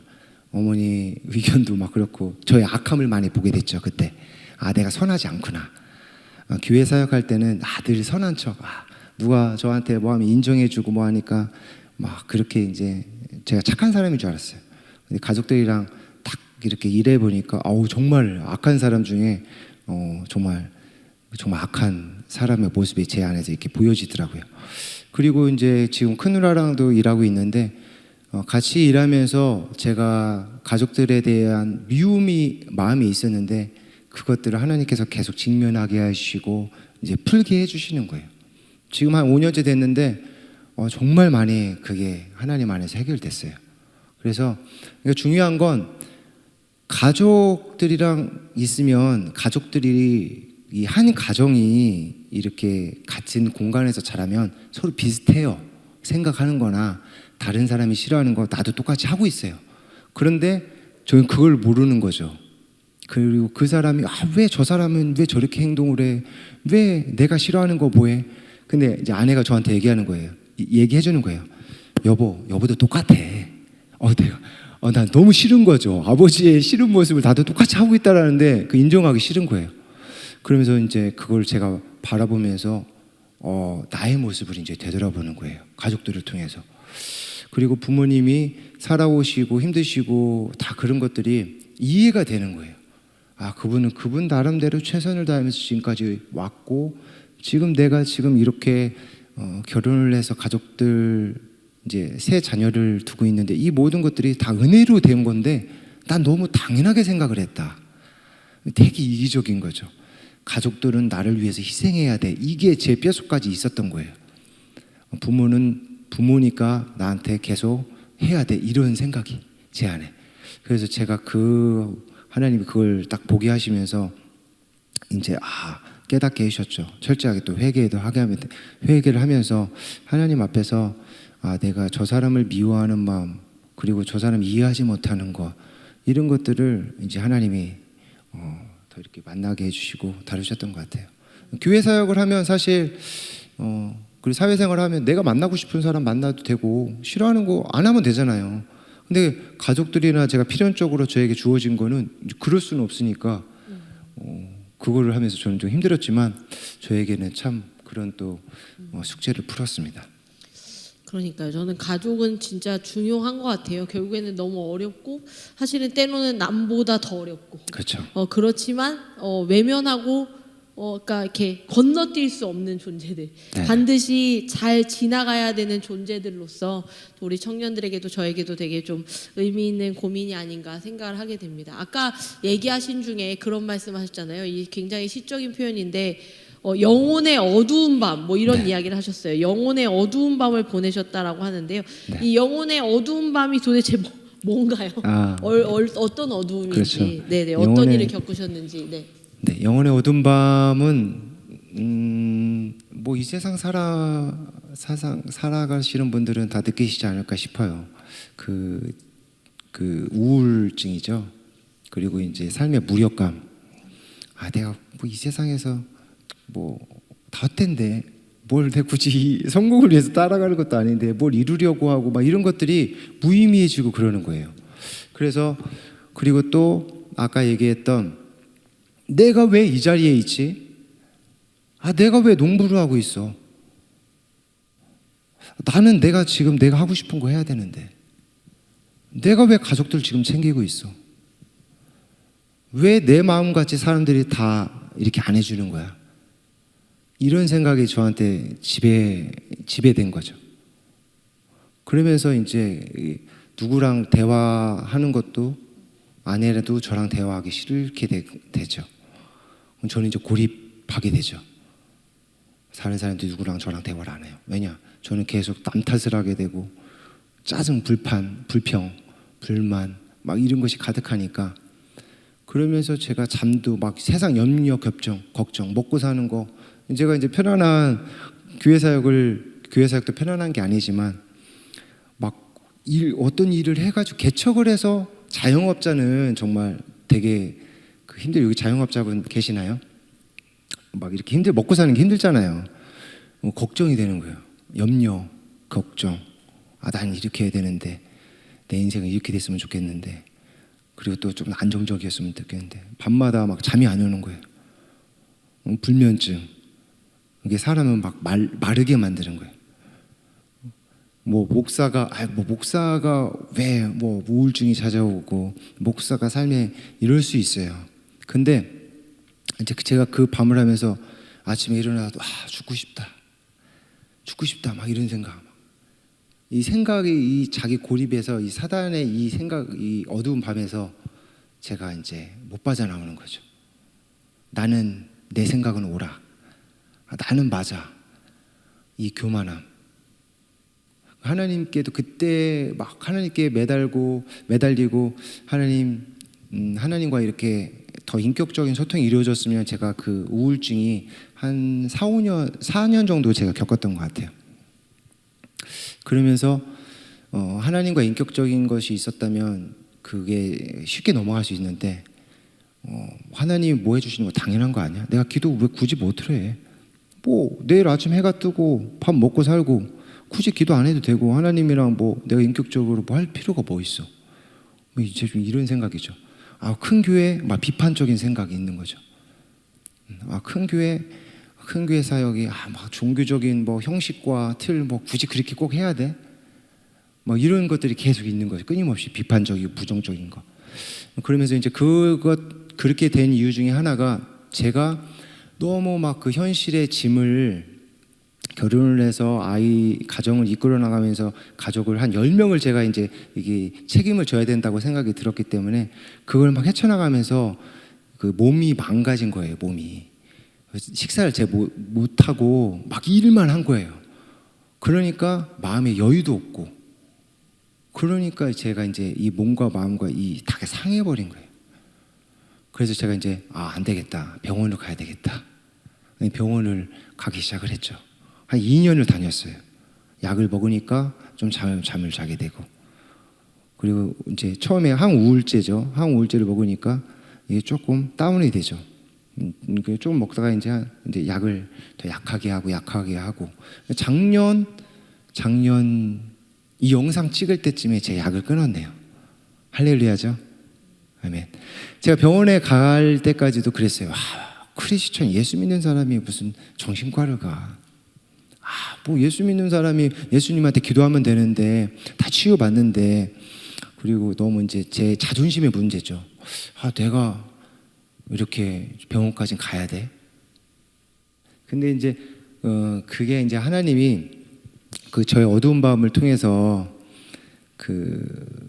어머니 의견도 막 그렇고 저의 악함을 많이 보게 됐죠. 그때 내가 선하지 않구나. 교회 사역할 때는 늘 선한 척, 누가 저한테 뭐 하면 인정해주고 뭐 하니까 막 그렇게 이제 제가 착한 사람인 줄 알았어요. 근데 가족들이랑 딱 이렇게 일해 보니까 정말 악한 사람 중에 정말 악한 사람의 모습이 제 안에서 이렇게 보여지더라고요. 그리고 이제 지금 큰누나랑도 일하고 있는데 같이 일하면서 제가 가족들에 대한 마음이 있었는데 그것들을 하나님께서 계속 직면하게 하시고 이제 풀게 해주시는 거예요. 지금 한 5년째 됐는데 정말 많이 그게 하나님 안에서 해결됐어요. 그래서 중요한 건 가족들이랑 있으면 가족들이 이 한 가정이 이렇게 같은 공간에서 자라면 서로 비슷해요. 생각하는 거나 다른 사람이 싫어하는 거 나도 똑같이 하고 있어요. 그런데 저는 그걸 모르는 거죠. 그리고 그 사람이 왜 저 사람은 왜 저렇게 행동을 해? 왜 내가 싫어하는 거 뭐해? 근데 이제 아내가 저한테 얘기하는 거예요. 얘기해 주는 거예요. 여보도 똑같아. 난 너무 싫은 거죠. 아버지의 싫은 모습을 나도 똑같이 하고 있다라는데 그 인정하기 싫은 거예요. 그러면서 이제 그걸 제가 바라보면서 나의 모습을 이제 되돌아보는 거예요. 가족들을 통해서. 그리고 부모님이 살아오시고 힘드시고 다 그런 것들이 이해가 되는 거예요. 그분은 그분 나름대로 최선을 다하면서 지금까지 왔고 지금 내가 지금 이렇게 결혼을 해서 가족들 이제 새 자녀를 두고 있는데 이 모든 것들이 다 은혜로 된 건데 난 너무 당연하게 생각을 했다. 되게 이기적인 거죠. 가족들은 나를 위해서 희생해야 돼. 이게 제 뼛속까지 있었던 거예요. 부모는 부모니까 나한테 계속 해야 돼. 이런 생각이 제 안에. 그래서 제가 하나님이 그걸 딱 보게 하시면서 이제 깨닫게 해주셨죠. 철저하게 또 회개를 하면서 하나님 앞에서 내가 저 사람을 미워하는 마음 그리고 저 사람 이해하지 못하는 것 이런 것들을 이제 하나님이 더 이렇게 만나게 해주시고 다루셨던 것 같아요. 교회 사역을 하면 사실 그리고 사회생활을 하면 내가 만나고 싶은 사람 만나도 되고 싫어하는 거 안 하면 되잖아요. 근데 가족들이나 제가 필연적으로 저에게 주어진 거는 그럴 수는 없으니까 그거를 하면서 저는 좀 힘들었지만 저에게는 참 그런 또 숙제를 풀었습니다. 그러니까요. 저는 가족은 진짜 중요한 것 같아요. 결국에는 너무 어렵고 사실은 때로는 남보다 더 어렵고. 그렇죠. 그렇지만 외면하고 그러니까 이렇게 건너뛸 수 없는 존재들, 네. 반드시 잘 지나가야 되는 존재들로서 또 우리 청년들에게도 저에게도 되게 좀 의미 있는 고민이 아닌가 생각을 하게 됩니다. 아까 얘기하신 중에 그런 말씀하셨잖아요. 이 굉장히 시적인 표현인데. 영혼의 어두운 밤 이런 이야기를 하셨어요. 영혼의 어두운 밤을 보내셨다라고 하는데요. 네. 이 영혼의 어두운 밤이 도대체 뭔가요? 어떤 어두움인지, 그렇죠. 네네 어떤 일을 겪으셨는지. 네. 네, 영혼의 어두운 밤은 이 세상 살아가시는 분들은 다 느끼시지 않을까 싶어요. 그 우울증이죠. 그리고 이제 삶의 무력감. 내가 이 세상에서 다 헛된데 뭘 내가 굳이 성공을 위해서 따라가는 것도 아닌데 뭘 이루려고 하고 막 이런 것들이 무의미해지고 그러는 거예요. 그리고 또 아까 얘기했던 내가 왜 이 자리에 있지? 내가 왜 농부를 하고 있어? 나는 내가 하고 싶은 거 해야 되는데 내가 왜 가족들 지금 챙기고 있어? 왜 내 마음같이 사람들이 다 이렇게 안 해주는 거야? 이런 생각이 저한테 지배된 거죠. 그러면서 이제 누구랑 대화하는 것도 아내라도 저랑 대화하기 싫게 되죠. 저는 이제 고립하게 되죠. 다른 사람들이 누구랑 저랑 대화를 안 해요. 왜냐? 저는 계속 남 탓을 하게 되고 짜증, 불평, 불만 막 이런 것이 가득하니까 그러면서 제가 잠도 세상 염려, 걱정, 먹고 사는 거 제가 이제 편안한 교회 사역도 편안한 게 아니지만 어떤 일을 해가지고 개척을 해서 자영업자는 정말 되게 여기 자영업자분 계시나요? 이렇게 먹고 사는 게 힘들잖아요. 걱정이 되는 거예요. 염려, 걱정. 난 이렇게 해야 되는데 내 인생은 이렇게 됐으면 좋겠는데 그리고 또 좀 안정적이었으면 좋겠는데 밤마다 잠이 안 오는 거예요. 불면증. 이게 사람을 막 마르게 만드는 거예요. 목사가 왜 우울증이 찾아오고 목사가 삶에 이럴 수 있어요. 근데 이제 제가 그 밤을 하면서 아침에 일어나도 죽고 싶다 막 이런 생각. 이 생각이 이 자기 고립에서 이 사단의 이 생각, 이 어두운 밤에서 제가 이제 못 빠져나오는 거죠. 나는 내 생각은 옳아. 나는 맞아. 이 교만함. 하나님께도 그때 막 하나님께 매달리고 하나님과 이렇게 더 인격적인 소통이 이루어졌으면 제가 그 우울증이 한 4년 정도 제가 겪었던 것 같아요. 그러면서 하나님과 인격적인 것이 있었다면 그게 쉽게 넘어갈 수 있는데 하나님이 뭐 해주시는 거 당연한 거 아니야? 내가 기도 왜 굳이 못 해? 내일 아침 해가 뜨고 밥 먹고 살고 굳이 기도 안 해도 되고 하나님이랑 내가 인격적으로 할 필요가 뭐 있어? 이제 좀 이런 생각이죠. 큰 교회 막 비판적인 생각이 있는 거죠. 큰 교회 사역이 막 종교적인 형식과 틀 굳이 그렇게 꼭 해야 돼? 이런 것들이 계속 있는 거죠. 끊임없이 비판적이고 부정적인 거. 그러면서 이제 그렇게 된 이유 중에 하나가 제가 너무 막 그 현실의 짐을 결혼을 해서 가정을 이끌어 나가면서 가족을 한 10명을 제가 이제 이게 책임을 져야 된다고 생각이 들었기 때문에 그걸 막 헤쳐나가면서 그 몸이 망가진 거예요, 몸이. 식사를 제가 못하고 막 일만 한 거예요. 그러니까 마음에 여유도 없고 그러니까 제가 이제 이 몸과 마음과 다 상해버린 거예요. 그래서 제가 이제 안 되겠다. 병원으로 가야 되겠다. 병원을 가기 시작을 했죠. 한 2년을 다녔어요. 약을 먹으니까 좀 잠을 자게 되고 그리고 이제 처음에 항우울제죠. 항우울제를 먹으니까 이게 조금 다운이 되죠. 조금 먹다가 이제 약을 더 약하게 하고 작년 이 영상 찍을 때쯤에 제 약을 끊었네요. 할렐루야죠. 아멘. 제가 병원에 갈 때까지도 그랬어요. 크리스천 예수 믿는 사람이 무슨 정신과를 가. 예수 믿는 사람이 예수님한테 기도하면 되는데 다 치유받는데 그리고 너무 이제 제 자존심의 문제죠. 내가 이렇게 병원까지 가야 돼. 근데 이제 그게 이제 하나님이 그 저의 어두운 밤을 통해서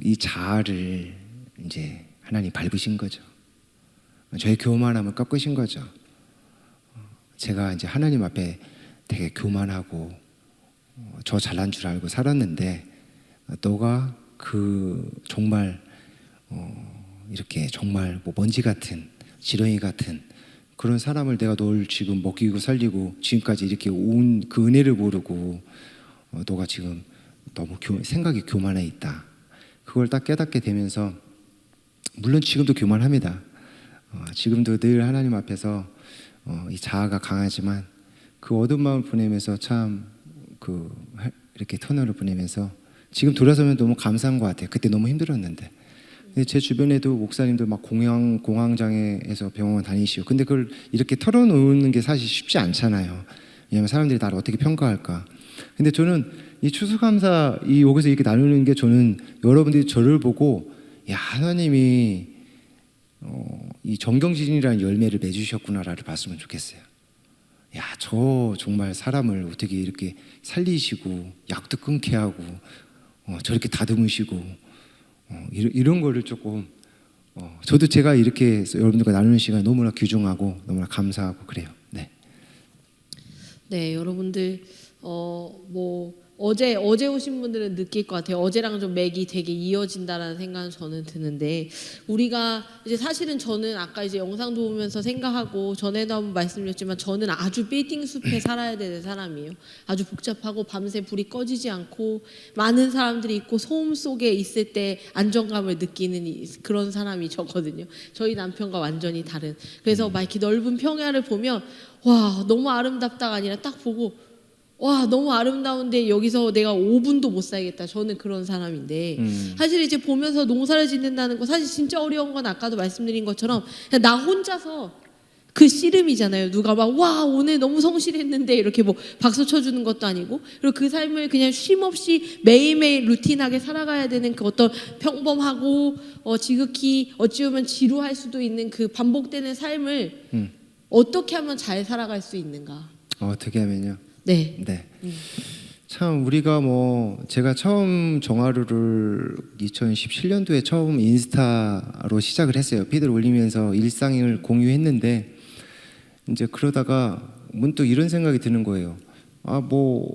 이 자아를 이제 하나님 밟으신 거죠. 저의 교만함을 꺾으신 거죠. 제가 이제 하나님 앞에 되게 교만하고 저 잘난 줄 알고 살았는데 너가 정말 이렇게 정말 먼지 같은 지렁이 같은 그런 사람을 내가 널 지금 먹이고 살리고 지금까지 이렇게 온 그 은혜를 모르고 너가 지금 너무 생각이 교만해 있다. 그걸 딱 깨닫게 되면서 물론 지금도 교만합니다. 지금도 늘 하나님 앞에서 이 자아가 강하지만 그 어두운 마음을 보내면서 참 이렇게 터널을 보내면서 지금 돌아서면 너무 감사한 것 같아요. 그때 너무 힘들었는데. 근데 제 주변에도 목사님들 막 공황장애에서 병원 다니시고 근데 그걸 이렇게 털어놓는 게 사실 쉽지 않잖아요. 왜냐하면 사람들이 나를 어떻게 평가할까. 근데 저는 이 추수감사 여기서 이렇게 나누는 게 저는 여러분들이 저를 보고 하나님이 이 정경진이라는 열매를 맺으셨구나를 봤으면 좋겠어요. 저 정말 사람을 어떻게 이렇게 살리시고 약도 끊게 하고 저렇게 다듬으시고 이런 거를 조금 저도 제가 이렇게 여러분들과 나누는 시간 너무나 귀중하고 너무나 감사하고 그래요. 네, 여러분들 어제 오신 분들은 느낄 것 같아요. 어제랑 좀 맥이 되게 이어진다라는 생각은 저는 드는데 우리가 이제 사실은 저는 아까 이제 영상도 보면서 생각하고 전에도 한번 말씀드렸지만 저는 아주 빌딩 숲에 살아야 되는 사람이에요. 아주 복잡하고 밤새 불이 꺼지지 않고 많은 사람들이 있고 소음 속에 있을 때 안정감을 느끼는 그런 사람이 저거든요. 저희 남편과 완전히 다른. 그래서 막 이렇게 넓은 평야를 보면 와 너무 아름답다가 아니라 딱 보고 와 너무 아름다운데 여기서 내가 5분도 못 살겠다. 저는 그런 사람인데 사실 이제 보면서 농사를 짓는다는 거 사실 진짜 어려운 건 아까도 말씀드린 것처럼 그냥 나 혼자서 그 씨름이잖아요. 누가 막 와 오늘 너무 성실했는데 이렇게 뭐 박수 쳐주는 것도 아니고, 그리고 그 삶을 그냥 쉼 없이 매일매일 루틴하게 살아가야 되는 그 어떤 평범하고 지극히 어찌 보면 지루할 수도 있는 그 반복되는 삶을 어떻게 하면 잘 살아갈 수 있는가? 어떻게 하면요? 네. 네. 참 우리가 뭐 제가 처음 정하루를 2017년도에 처음 인스타로 시작을 했어요. 피드를 올리면서 일상을 공유했는데 이제 그러다가 문득 이런 생각이 드는 거예요. 아 뭐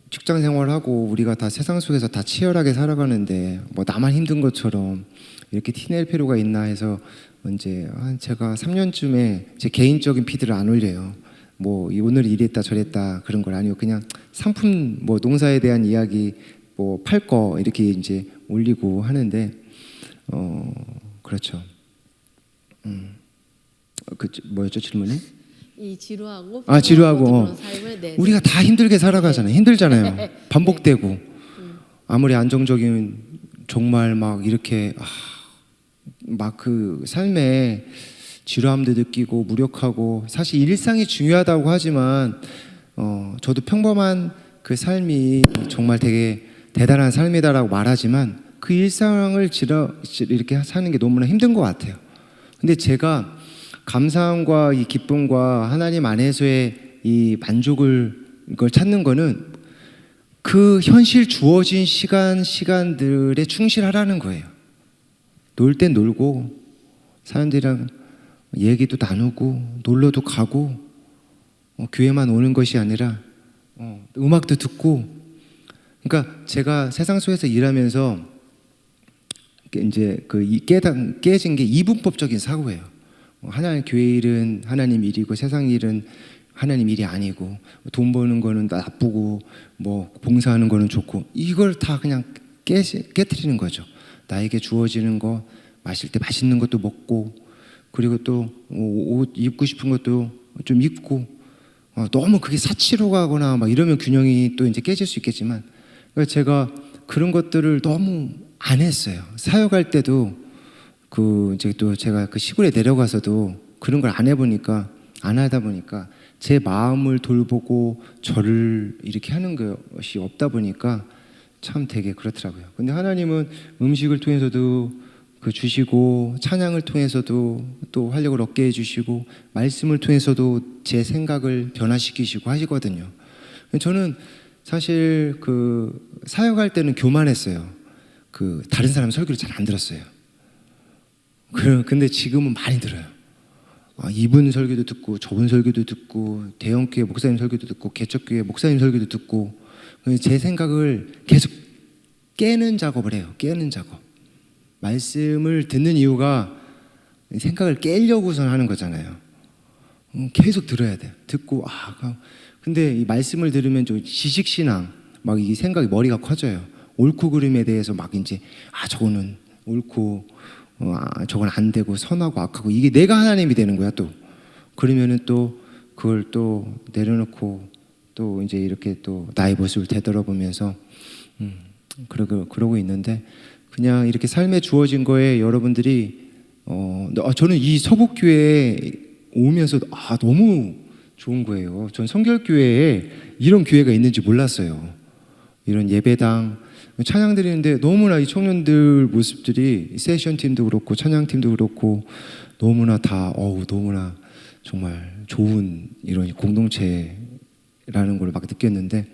직장 생활하고 우리가 다 세상 속에서 다 치열하게 살아가는데 뭐 나만 힘든 것처럼 이렇게 티낼 필요가 있나 해서 이제 제가 3년쯤에 제 개인적인 피드를 안 올려요. 뭐 오늘 이랬다 저랬다 그런 걸 아니고 그냥 상품 뭐 농사에 대한 이야기 뭐 팔 거 이렇게 이제 올리고 하는데 그렇죠. 그 뭐였죠 질문이? 이 지루하고 지루하고 그런 삶을 네. 우리가 다 힘들게 살아가잖아요. 힘들잖아요. 반복되고 아무리 안정적인 정말 막 이렇게 막 그 삶에 지루함도 느끼고 무력하고 사실 일상이 중요하다고 하지만 저도 평범한 그 삶이 정말 되게 대단한 삶이다라고 말하지만 그 일상을 이렇게 사는 게 너무나 힘든 것 같아요. 근데 제가 감사함과 이 기쁨과 하나님 안에서의 이 만족을 이걸 찾는 거는 그 현실 주어진 시간들에 충실하라는 거예요. 놀 땐 놀고 사람들이랑 얘기도 나누고 놀러도 가고 교회만 오는 것이 아니라 음악도 듣고, 그러니까 제가 세상 속에서 일하면서 이제 깨진 게 이분법적인 사고예요. 하나님 교회 일은 하나님 일이고 세상 일은 하나님 일이 아니고 돈 버는 거는 나쁘고 뭐 봉사하는 거는 좋고 이걸 다 그냥 깨트리는 거죠. 나에게 주어지는 거 마실 때 맛있는 것도 먹고 그리고 또 옷 입고 싶은 것도 좀 입고 너무 그게 사치로 가거나 막 이러면 균형이 또 이제 깨질 수 있겠지만 제가 그런 것들을 너무 안 했어요. 사역할 때도 이제 또 제가 그 시골에 내려가서도 그런 걸 안 해보니까 안 하다 보니까 제 마음을 돌보고 저를 이렇게 하는 것이 없다 보니까 참 되게 그렇더라고요. 근데 하나님은 음식을 통해서도 주시고 찬양을 통해서도 또 활력을 얻게 해주시고 말씀을 통해서도 제 생각을 변화시키시고 하시거든요. 저는 사실 사역할 때는 교만했어요. 다른 사람 설교를 잘 안 들었어요. 근데 지금은 많이 들어요. 이분 설교도 듣고 저분 설교도 듣고 대형교회 목사님 설교도 듣고 개척교회 목사님 설교도 듣고 제 생각을 계속 깨는 작업을 해요. 깨는 작업. 말씀을 듣는 이유가 생각을 깨려고선 하는 거잖아요. 계속 들어야 돼요. 듣고 근데 이 말씀을 들으면 좀 지식신앙 막 이 생각이 머리가 커져요. 옳고 그름에 대해서 막 이제 저거는 옳고 저건 안 되고 선하고 악하고 이게 내가 하나님이 되는 거야 또. 그러면은 또 그걸 또 내려놓고 또 이제 이렇게 또 나의 모습을 되돌아보면서 그러고 있는데 그냥 이렇게 삶에 주어진 거에 여러분들이 저는 이 서북교회에 오면서 너무 좋은 거예요. 전 성결교회에 이런 교회가 있는지 몰랐어요. 이런 예배당 찬양 드리는데 너무나 이 청년들 모습들이 세션 팀도 그렇고 찬양 팀도 그렇고 너무나 다 너무나 정말 좋은 이런 공동체라는 걸 막 느꼈는데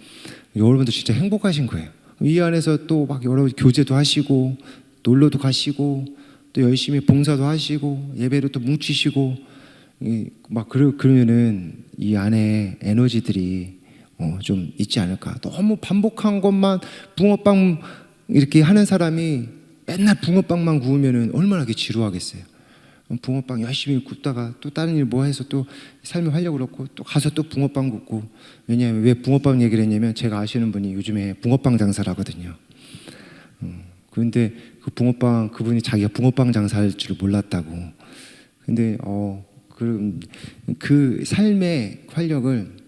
여러분들 진짜 행복하신 거예요. 이 안에서 또 막 여러 교제도 하시고 놀러도 가시고 또 열심히 봉사도 하시고 예배로 또 뭉치시고 막 그러면은 이 안에 에너지들이 좀 있지 않을까. 너무 반복한 것만 붕어빵 이렇게 하는 사람이 맨날 붕어빵만 구우면은 얼마나 그게 지루하겠어요. 붕어빵 열심히 굽다가 또 다른 일 뭐 해서 또 삶의 활력을 얻고 또 가서 또 붕어빵 굽고. 왜냐하면 왜 붕어빵 얘기를 했냐면 제가 아시는 분이 요즘에 붕어빵 장사를 하거든요. 그런데 그 붕어빵 그분이 자기가 붕어빵 장사할 줄 몰랐다고. 근데 그 삶의 활력을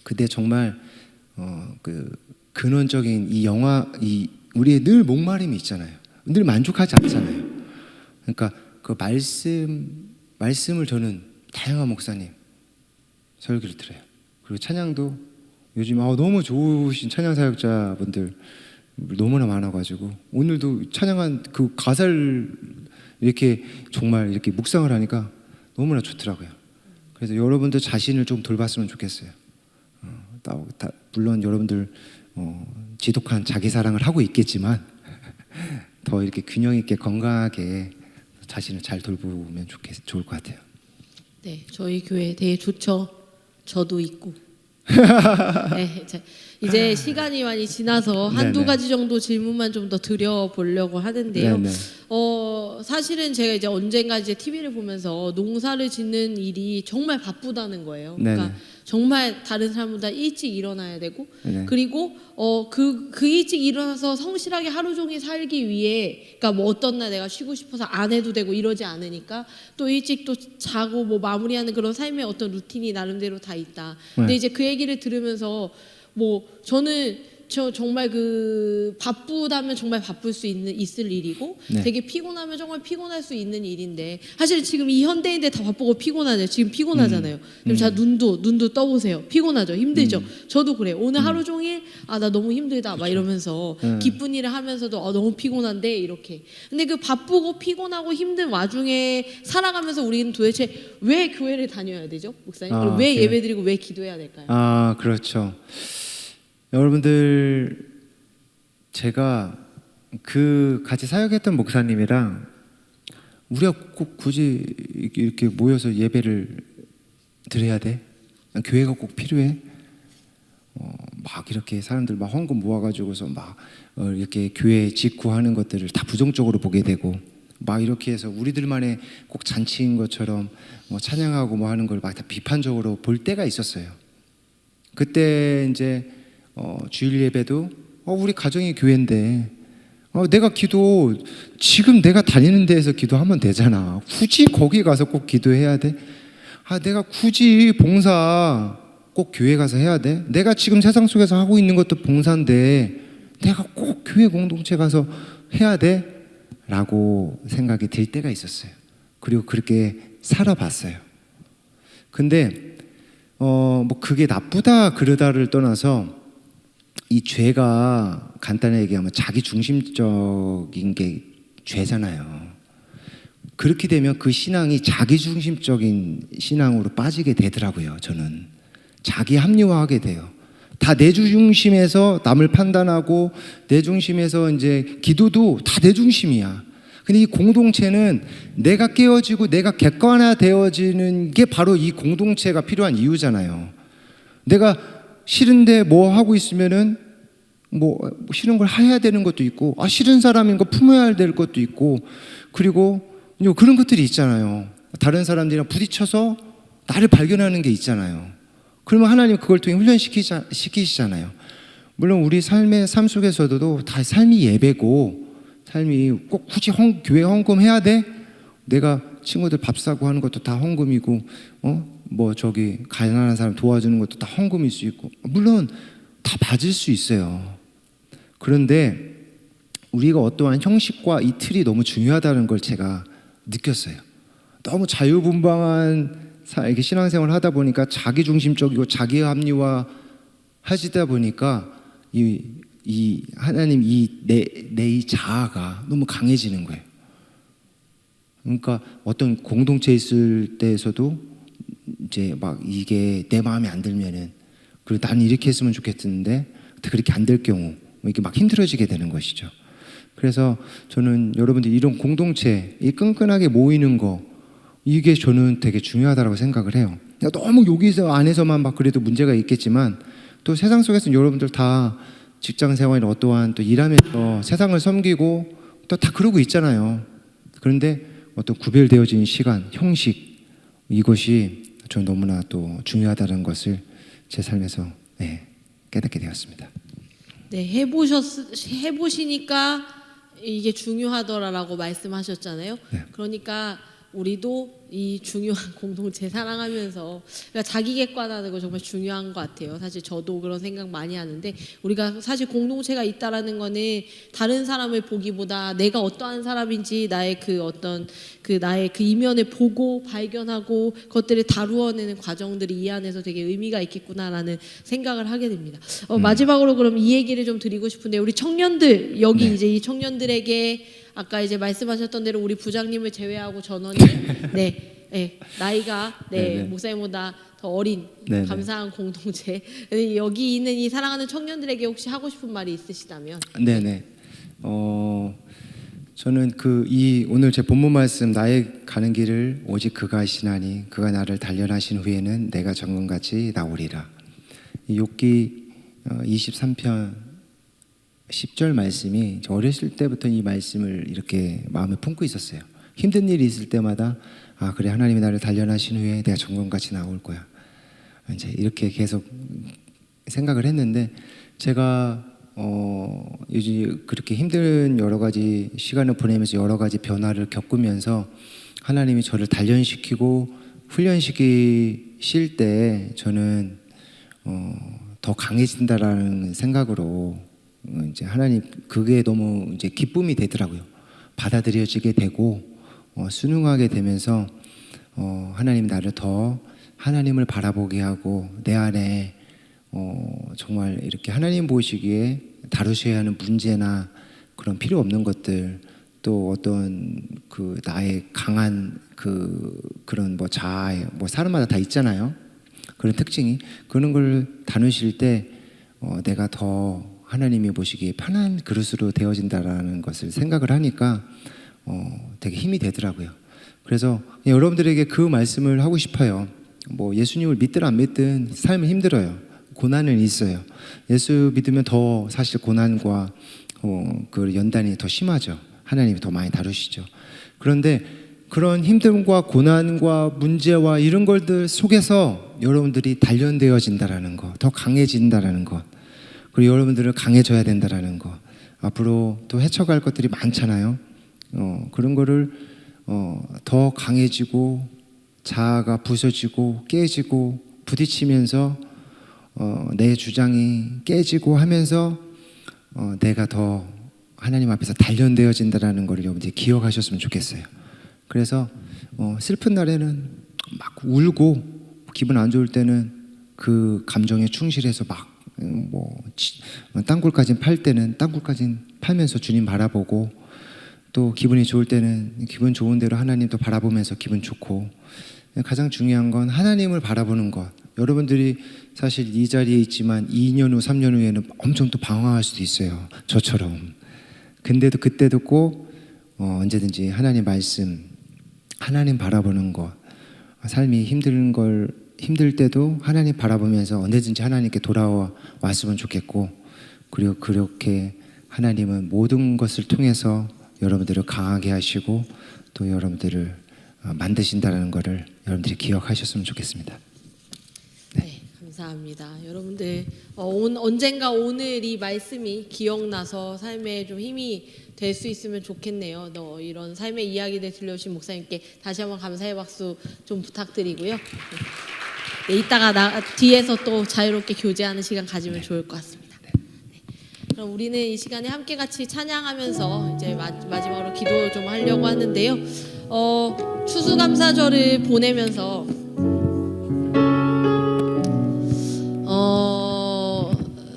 그때 정말 근원적인 이 우리의 늘 목마름이 있잖아요. 늘 만족하지 않잖아요. 그러니까 그 말씀을 저는 다양한 목사님 설교를 들어요. 그리고 찬양도 요즘 너무 좋으신 찬양 사역자분들 너무나 많아가지고 오늘도 찬양한 그 가사를 이렇게 정말 이렇게 묵상을 하니까 너무나 좋더라고요. 그래서 여러분들 자신을 좀 돌봤으면 좋겠어요. 물론 여러분들 지독한 자기 사랑을 하고 있겠지만 더 이렇게 균형 있게 건강하게 자신을 잘 돌보면 좋을 것 같아요. 네, 저희 교회 되게 좋죠. 저도 있고. 네, 이제 시간이 많이 지나서 한두 네네. 가지 정도 질문만 좀 더 드려보려고 하는데요. 네네. 사실은 제가 이제 언젠가 이제 TV를 보면서 농사를 짓는 일이 정말 바쁘다는 거예요. 네네. 그러니까 정말 다른 사람보다 일찍 일어나야 되고, 네네. 그리고 그 일찍 일어나서 성실하게 하루 종일 살기 위해, 그러니까 뭐 어떤 날 내가 쉬고 싶어서 안 해도 되고 이러지 않으니까 또 일찍 또 자고 뭐 마무리하는 그런 삶의 어떤 루틴이 나름대로 다 있다. 근데 네. 이제 그 얘기를 들으면서 뭐 저는 정말 그 바쁘다면 정말 바쁠 수 있을 일이고 네. 되게 피곤하면 정말 피곤할 수 있는 일인데 사실 지금 이 현대인들 다 바쁘고 피곤하죠. 지금 피곤하잖아요. 그럼 자 눈도 떠보세요. 피곤하죠. 힘들죠. 저도 그래요. 오늘 하루 종일 나 너무 힘들다 막 이러면서 기쁜 일을 하면서도 너무 피곤한데 이렇게. 근데 그 바쁘고 피곤하고 힘든 와중에 살아가면서 우리는 도대체 왜 교회를 다녀야 되죠, 목사님? 그리고 왜 네. 예배드리고 왜 기도해야 될까요? 그렇죠. 여러분들 제가 그 같이 사역했던 목사님이랑 우리가 꼭 굳이 이렇게 모여서 예배를 드려야 돼? 교회가 꼭 필요해? 막 이렇게 사람들 막 헌금 모아가지고서 막 이렇게 교회 직구하는 것들을 다 부정적으로 보게 되고 막 이렇게 해서 우리들만의 꼭 잔치인 것처럼 뭐 찬양하고 뭐 하는 걸 막 다 비판적으로 볼 때가 있었어요. 그때 이제 주일 예배도 우리 가정이 교회인데 내가 지금 내가 다니는 데에서 기도하면 되잖아. 굳이 거기 가서 꼭 기도해야 돼? 내가 굳이 봉사 꼭 교회 가서 해야 돼? 내가 지금 세상 속에서 하고 있는 것도 봉사인데 내가 꼭 교회 공동체 가서 해야 돼? 라고 생각이 들 때가 있었어요. 그리고 그렇게 살아봤어요. 근데 뭐 그게 나쁘다 그러다를 떠나서 이 죄가 간단하게 얘기하면 자기 중심적인 게 죄잖아요. 그렇게 되면 그 신앙이 자기 중심적인 신앙으로 빠지게 되더라고요. 저는 자기 합리화하게 돼요. 다 내 중심에서 남을 판단하고 내 중심에서 이제 기도도 다 내 중심이야. 근데 이 공동체는 내가 깨어지고 내가 객관화되어지는 게 바로 이 공동체가 필요한 이유잖아요. 내가 싫은데 뭐 하고 있으면은 뭐 싫은 걸 해야 되는 것도 있고 싫은 사람인 거 품어야 될 것도 있고 그리고 그런 것들이 있잖아요. 다른 사람들이랑 부딪혀서 나를 발견하는 게 있잖아요. 그러면 하나님 그걸 통해 훈련시키시잖아요. 물론 우리 삶 속에서도 다 삶이 예배고 삶이 꼭 굳이 교회 헌금해야 돼? 내가 친구들 밥 사고 하는 것도 다 헌금이고 뭐 저기 가난한 사람 도와주는 것도 다 헌금일 수 있고 물론 다 맞을 수 있어요. 그런데 우리가 어떠한 형식과 이 틀이 너무 중요하다는 걸 제가 느꼈어요. 너무 자유분방한 이렇게 신앙생활을 하다 보니까 자기중심적이고 자기 합리화 하시다 보니까 이 하나님 내 이 자아가 너무 강해지는 거예요. 그러니까 어떤 공동체에 있을 때에서도 이제 막 이게 내 마음에 안 들면은 그리고 나는 이렇게 했으면 좋겠는데 그렇게 안 될 경우 이렇게 막 힘들어지게 되는 것이죠. 그래서 저는 여러분들 이런 공동체 이 끈끈하게 모이는 거 이게 저는 되게 중요하다고 생각을 해요. 너무 여기서 안에서만 막 그래도 문제가 있겠지만 또 세상 속에서는 여러분들 다 직장 생활이나 어떠한 또 일하면서 세상을 섬기고 또 다 그러고 있잖아요. 그런데 어떤 구별되어진 시간, 형식 이것이 저는 너무나 또 중요하다는 것을 제 삶에서 깨닫게 되었습니다. 네, 해보시니까 이게 중요하더라라고 말씀하셨잖아요. 네. 그러니까 우리도 이 중요한 공동체 사랑하면서 그러니까 자기 객관화하는 거 정말 중요한 것 같아요. 사실 저도 그런 생각 많이 하는데 우리가 사실 공동체가 있다라는 거는 다른 사람을 보기보다 내가 어떠한 사람인지 나의 그 어떤 그 나의 그 이면을 보고 발견하고 그것들을 다루어내는 과정들이 이 안에서 되게 의미가 있겠구나라는 생각을 하게 됩니다. 마지막으로 그럼 이 얘기를 좀 드리고 싶은데 우리 청년들 여기 네. 이제 이 청년들에게 아까 이제 말씀하셨던 대로 우리 부장님을 제외하고 전원이 네, 네, 나이가 네네. 목사님보다 더 어린 네네. 감사한 공동체 여기 있는 이 사랑하는 청년들에게 혹시 하고 싶은 말이 있으시다면 네네. 저는 오늘 제 본문 말씀 나의 가는 길을 오직 그가 하시나니 그가 나를 단련하신 후에는 내가 정금같이 나오리라. 이 욥기 23편 10절 말씀이 저 어렸을 때부터 이 말씀을 이렇게 마음에 품고 있었어요. 힘든 일이 있을 때마다 아 그래 하나님이 나를 단련하신 후에 내가 정금같이 나올 거야. 이제 이렇게 계속 생각을 했는데 제가 요즘 그렇게 힘든 여러 가지 시간을 보내면서 여러 가지 변화를 겪으면서 하나님이 저를 단련시키고 훈련시키실 때 저는 더 강해진다라는 생각으로 이제 하나님 그게 너무 이제 기쁨이 되더라고요. 받아들여지게 되고 순응하게 되면서 하나님 나를 더 하나님을 바라보게 하고 내 안에 정말 이렇게 하나님 보시기에 다루셔야 하는 문제나 그런 필요 없는 것들 또 어떤 그 나의 강한 그런 뭐 자아 뭐 사람마다 다 있잖아요. 그런 특징이 그런 걸 다루실 때 내가 더 하나님이 보시기에 편한 그릇으로 되어진다라는 것을 생각을 하니까 되게 힘이 되더라고요. 그래서 여러분들에게 그 말씀을 하고 싶어요. 뭐 예수님을 믿든 안 믿든 삶은 힘들어요. 고난은 있어요. 예수 믿으면 더 사실 고난과 그 연단이 더 심하죠. 하나님이 더 많이 다루시죠. 그런데 그런 힘듦과 고난과 문제와 이런 것들 속에서 여러분들이 단련되어진다라는 것, 더 강해진다라는 것, 그리고 여러분들은 강해져야 된다라는 것, 앞으로 또 헤쳐갈 것들이 많잖아요. 그런 거를 더 강해지고 자아가 부서지고 깨지고 부딪히면서 내 주장이 깨지고 하면서 내가 더 하나님 앞에서 단련되어진다라는 걸 여러분들이 기억하셨으면 좋겠어요. 그래서 슬픈 날에는 막 울고 기분 안 좋을 때는 그 감정에 충실해서 막 땅굴까지 팔 때는 땅굴까지 팔면서 주님 바라보고 또 기분이 좋을 때는 기분 좋은 대로 하나님도 바라보면서 기분 좋고 가장 중요한 건 하나님을 바라보는 것. 여러분들이 사실 이 자리에 있지만 2년 후, 3년 후에는 엄청 또 방황할 수도 있어요. 저처럼. 근데도 그때도 꼭 언제든지 하나님 말씀, 하나님 바라보는 것. 삶이 힘들 때도 하나님 바라보면서 언제든지 하나님께 돌아왔으면 좋겠고 그리고 그렇게 하나님은 모든 것을 통해서 여러분들을 강하게 하시고 또 여러분들을 만드신다는 것을 여러분들이 기억하셨으면 좋겠습니다. 네, 감사합니다. 여러분들 언젠가 오늘 이 말씀이 기억나서 삶에 좀 힘이 될 수 있으면 좋겠네요. 이런 삶의 이야기들 들려주신 목사님께 다시 한번 감사의 박수 좀 부탁드리고요. 네, 이따가 뒤에서 또 자유롭게 교제하는 시간 가지면 좋을 것 같습니다. 네. 그럼 우리는 이 시간에 함께 같이 찬양하면서 이제 마지막으로 기도 좀 하려고 하는데요. 추수감사절을 보내면서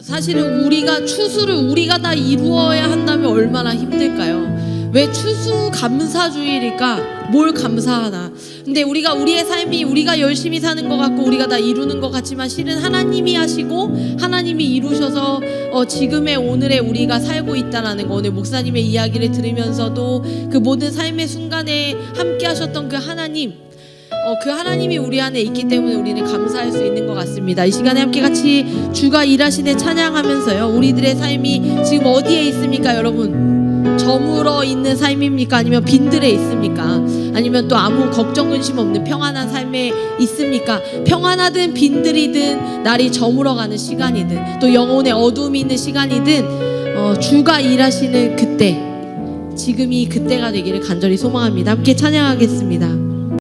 사실은 우리가 추수를 우리가 다 이루어야 한다면 얼마나 힘들까요? 왜 추수감사주일일까? 뭘 감사하나? 근데 우리의 삶이 우리가 열심히 사는 것 같고 우리가 다 이루는 것 같지만 실은 하나님이 하시고 하나님이 이루셔서 지금의 오늘의 우리가 살고 있다라는 거 오늘 목사님의 이야기를 들으면서도 그 모든 삶의 순간에 함께 하셨던 그 하나님 그 하나님이 우리 안에 있기 때문에 우리는 감사할 수 있는 것 같습니다. 이 시간에 함께 같이 주가 일하시네 찬양하면서요. 우리들의 삶이 지금 어디에 있습니까, 여러분? 저물어 있는 삶입니까? 아니면 빈들에 있습니까? 아니면 또 아무 걱정 근심 없는 평안한 삶에 있습니까? 평안하든 빈들이든 날이 저물어가는 시간이든 또 영혼의 어둠이 있는 시간이든 주가 일하시는 그때 지금이 그때가 되기를 간절히 소망합니다. 함께 찬양하겠습니다.